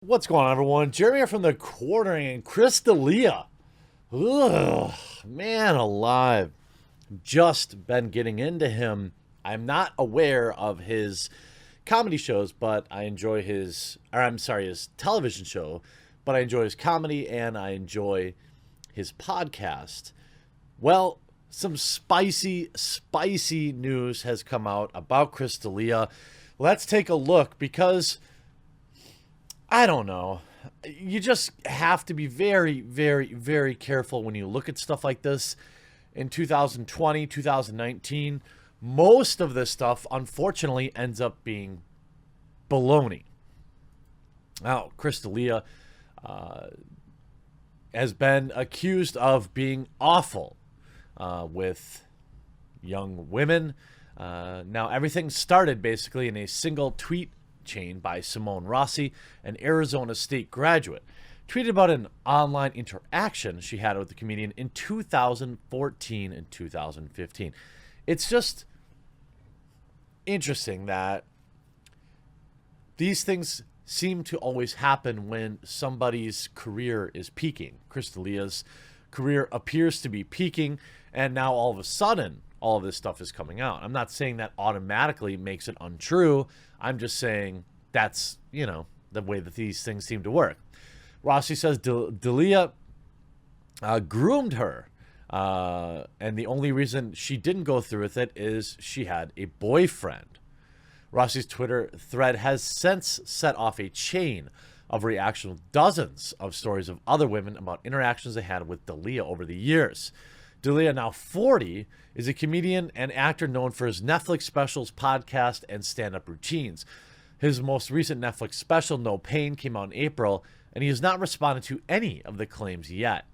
What's going on, everyone? Jeremy here from the Quartering and Chris Delia. Ugh, man alive. Just been getting into him. I'm not aware of his comedy shows, but I enjoy his television show, but I enjoy his comedy and I enjoy his podcast. Well, some spicy news has come out about Chris D'Elia. Let's take a look because I don't know. You just have to be very careful when you look at stuff like this in 2020, 2019. Most of this stuff, unfortunately, ends up being baloney. Now, Chris D'Elia has been accused of being awful with young women. Now, everything started basically in a single tweet chain by Simone Rossi, an Arizona State graduate, tweeted about an online interaction she had with the comedian in 2014 and 2015. It's just interesting that these things seem to always happen when somebody's career is peaking. Chris D'Elia's career appears to be peaking, and now all of a sudden, all of this stuff is coming out. I'm not saying that automatically makes it untrue. I'm just saying that's, the way that these things seem to work. Rossi says Delia groomed her, and the only reason she didn't go through with it is she had a boyfriend. Rossi's Twitter thread has since set off a chain of reaction with dozens of stories of other women about interactions they had with Delia over the years. Delia, now 40, is a comedian and actor known for his Netflix specials, podcast, and stand-up routines. His most recent Netflix special, No Pain, came out in April, and he has not responded to any of the claims yet.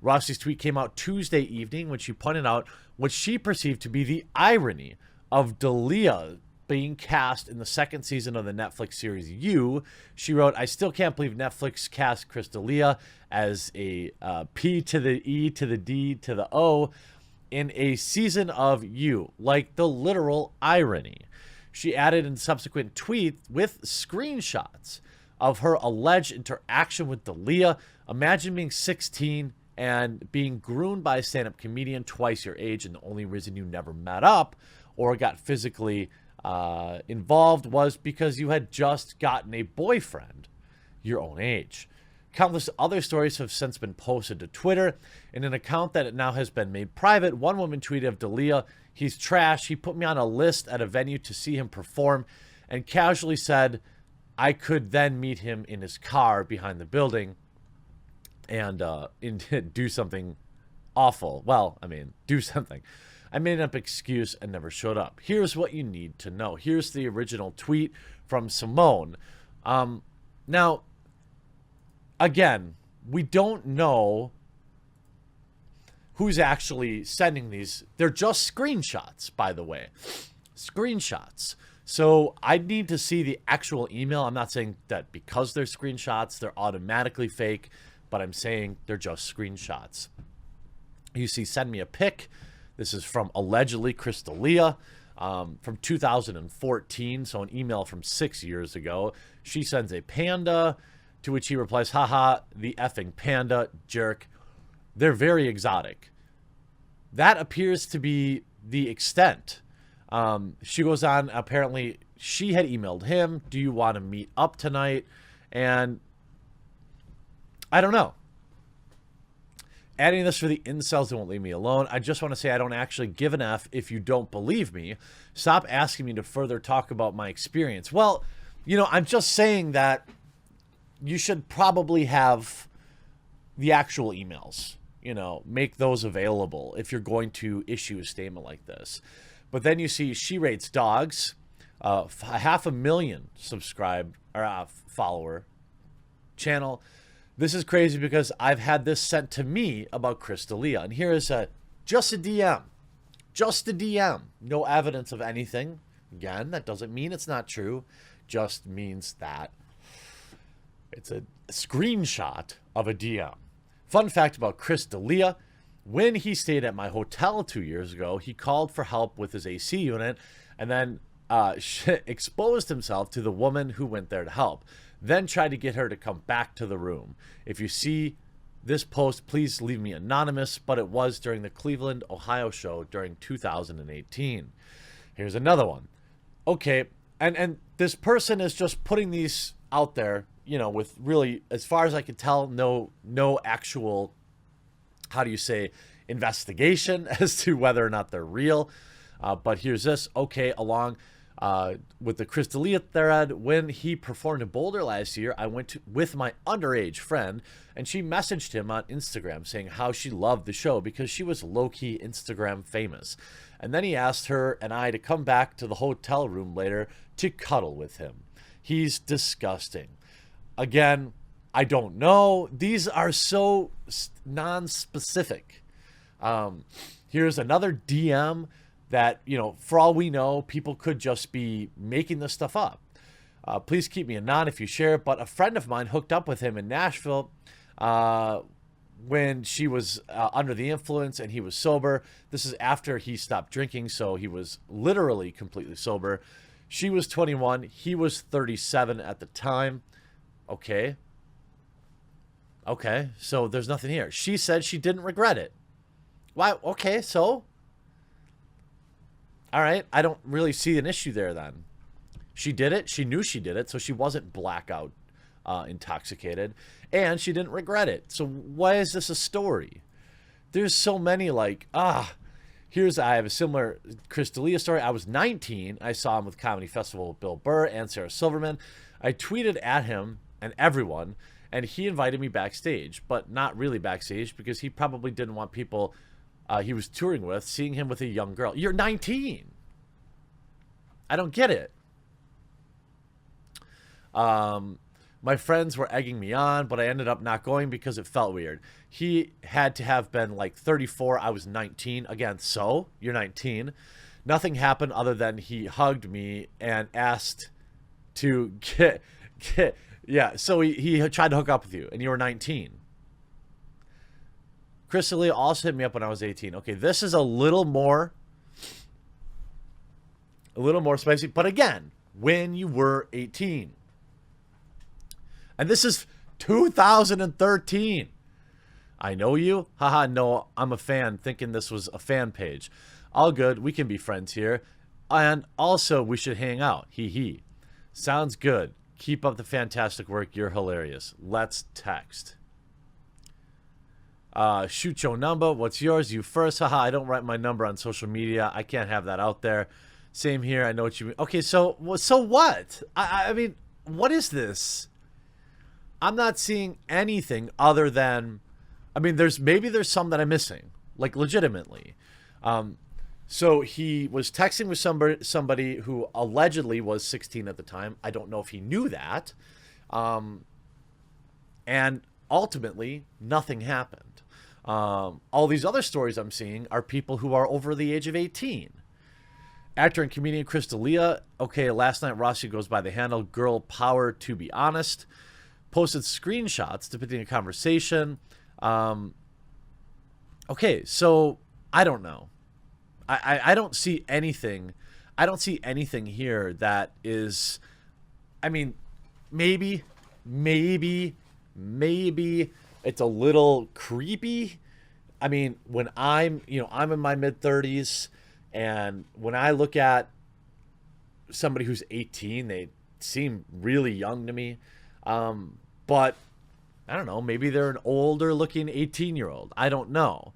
Rossi's tweet came out Tuesday evening when she pointed out what she perceived to be the irony of Delia being cast in the second season of the Netflix series You. She wrote, "I still can't believe Netflix cast Chris D'Elia as a P to the E to the D to the O in a season of You. Like the literal irony." She added in subsequent tweet with screenshots of her alleged interaction with Delia. Imagine being 16 and being groomed by a stand-up comedian twice your age, and the only reason you never met up or got physically involved was because you had just gotten a boyfriend your own age. Countless other stories have since been posted to Twitter. In an account that now has been made private, one woman tweeted of Delia, "He's trash. He put me on a list at a venue to see him perform," and casually said, "I could then meet him in his car behind the building and do something awful." Well, do something. "I made up an excuse and never showed up. Here's what you need to know." Here's the original tweet from Simone. Now, again, we don't know who's actually sending these. They're just screenshots, by the way. Screenshots. So I need to see the actual email. I'm not saying that because they're screenshots, they're automatically fake, but I'm saying they're just screenshots. You see, send me a pic. This is from allegedly Chris D'Elia from 2014, so an email from 6 years ago. She sends a panda, to which he replies, "Haha, the effing panda, jerk." They're very exotic. That appears to be the extent. She goes on, apparently she had emailed him, "Do you want to meet up tonight?" And I don't know. Adding this for the incels that won't leave me alone. I just want to say I don't actually give an F if you don't believe me. Stop asking me to further talk about my experience. Well, I'm just saying that you should probably have the actual emails, make those available if you're going to issue a statement like this. But then you see she rates dogs, 500,000 subscribed or follower channel. This is crazy because I've had this sent to me about Chris D'Elia. And here is just a DM. Just a DM. No evidence of anything. Again, that doesn't mean it's not true. Just means that it's a screenshot of a DM. Fun fact about Chris D'Elia. When he stayed at my hotel 2 years ago, he called for help with his AC unit and then exposed himself to the woman who went there to help. then tried to get her to come back to the room. If you see this post, please leave me anonymous, but it was during the Cleveland, Ohio show during 2018. Here's another one. Okay, and this person is just putting these out there, you know, with really, as far as I can tell, no actual, how do you say, investigation as to whether or not they're real. But here's this. Okay, along with the Chris Delia thread, when he performed in Boulder last year, I went with my underage friend, and she messaged him on Instagram saying how she loved the show because she was low-key Instagram famous. And then he asked her and I to come back to the hotel room later to cuddle with him. He's disgusting. Again, I don't know. These are so non-specific. Here's another DM that, you know, for all we know, people could just be making this stuff up. Please keep me anon if you share it, but a friend of mine hooked up with him in Nashville when she was under the influence and he was sober. This is after he stopped drinking, so he was literally completely sober. She was 21. He was 37 at the time. Okay. Okay, so there's nothing here. She said she didn't regret it. Why? Okay, so? All right, I don't really see an issue there then. She did it. She knew she did it, so she wasn't blackout intoxicated, and she didn't regret it. So why is this a story? There's so many like, I have a similar Chris D'Elia story. I was 19. I saw him with Comedy Festival with Bill Burr and Sarah Silverman. I tweeted at him and everyone, and he invited me backstage, but not really backstage because he probably didn't want people he was touring with seeing him with a young girl. You're 19. I don't get it. My friends were egging me on, but I ended up not going because it felt weird. He had to have been like 34. I was 19. Again, so you're 19. Nothing happened other than he hugged me and asked to get yeah. So he tried to hook up with you, and you were 19. Chris D'Elia also hit me up when I was 18. Okay, this is a little more spicy. But again, when you were 18. And this is 2013. I know you? Haha, no, I'm a fan, thinking this was a fan page. All good, we can be friends here. And also, we should hang out. Hee hee. Sounds good. Keep up the fantastic work. You're hilarious. Let's text. Shoot your number. What's yours? You first. Haha, I don't write my number on social media. I can't have that out there. Same here. I know what you mean. Okay, so what? I mean, what is this? I'm not seeing anything other than, I mean, maybe there's some that I'm missing, like legitimately. So he was texting with somebody who allegedly was 16 at the time. I don't know if he knew that. And ultimately, nothing happened. All these other stories I'm seeing are people who are over the age of 18. Actor and comedian Chris D'Elia. Okay, last night Rossi goes by the handle Girl Power to be honest. Posted screenshots depicting a conversation. Okay, so I don't know. I don't see anything. I don't see anything here that is, I mean, maybe it's a little creepy. I mean, when I'm in my mid-30s, and when I look at somebody who's 18, they seem really young to me. But I don't know, maybe they're an older looking 18-year-old. I don't know.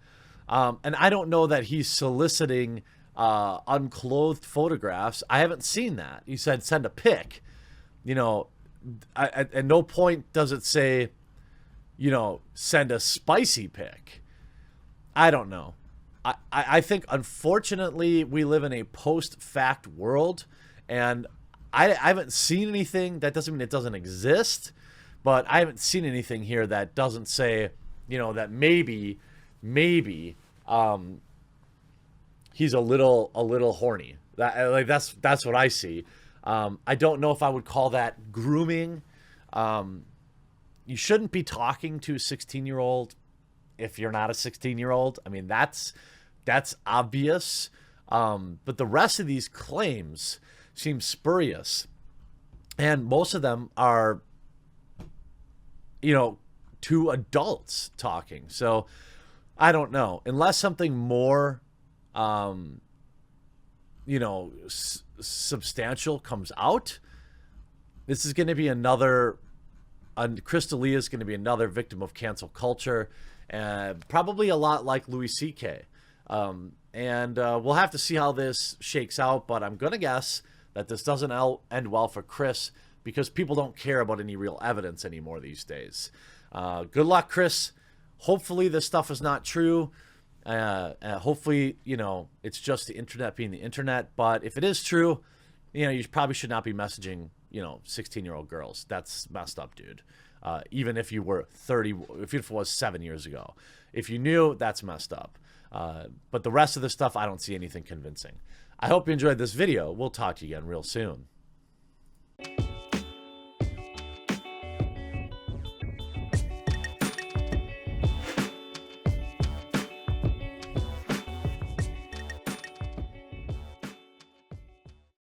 And I don't know that he's soliciting unclothed photographs. I haven't seen that. He said, send a pic. You know, at no point does it say, you know, send a spicy pic. I don't know. I think, unfortunately, we live in a post-fact world, and I haven't seen anything. That doesn't mean it doesn't exist, but I haven't seen anything here that doesn't say, you know, that maybe he's a little horny. That's what I see. I don't know if I would call that grooming. You shouldn't be talking to a 16-year-old if you're not a 16-year-old. I mean, that's obvious. But the rest of these claims seem spurious, and most of them are you know, two adults talking. So I don't know, unless something more, you know, substantial comes out. This is going to be another, Chris D'Elia is going to be another victim of cancel culture, and probably a lot like Louis C.K. And we'll have to see how this shakes out, but I'm going to guess that this doesn't end well for Chris, because people don't care about any real evidence anymore these days. Good luck, Chris. Hopefully this stuff is not true. Hopefully, you know, it's just the internet being the internet. But if it is true, you know, you probably should not be messaging, you know, 16-year-old girls. That's messed up, dude. Even if you were 30, if it was 7 years ago. If you knew, that's messed up. But the rest of the stuff, I don't see anything convincing. I hope you enjoyed this video. We'll talk to you again real soon.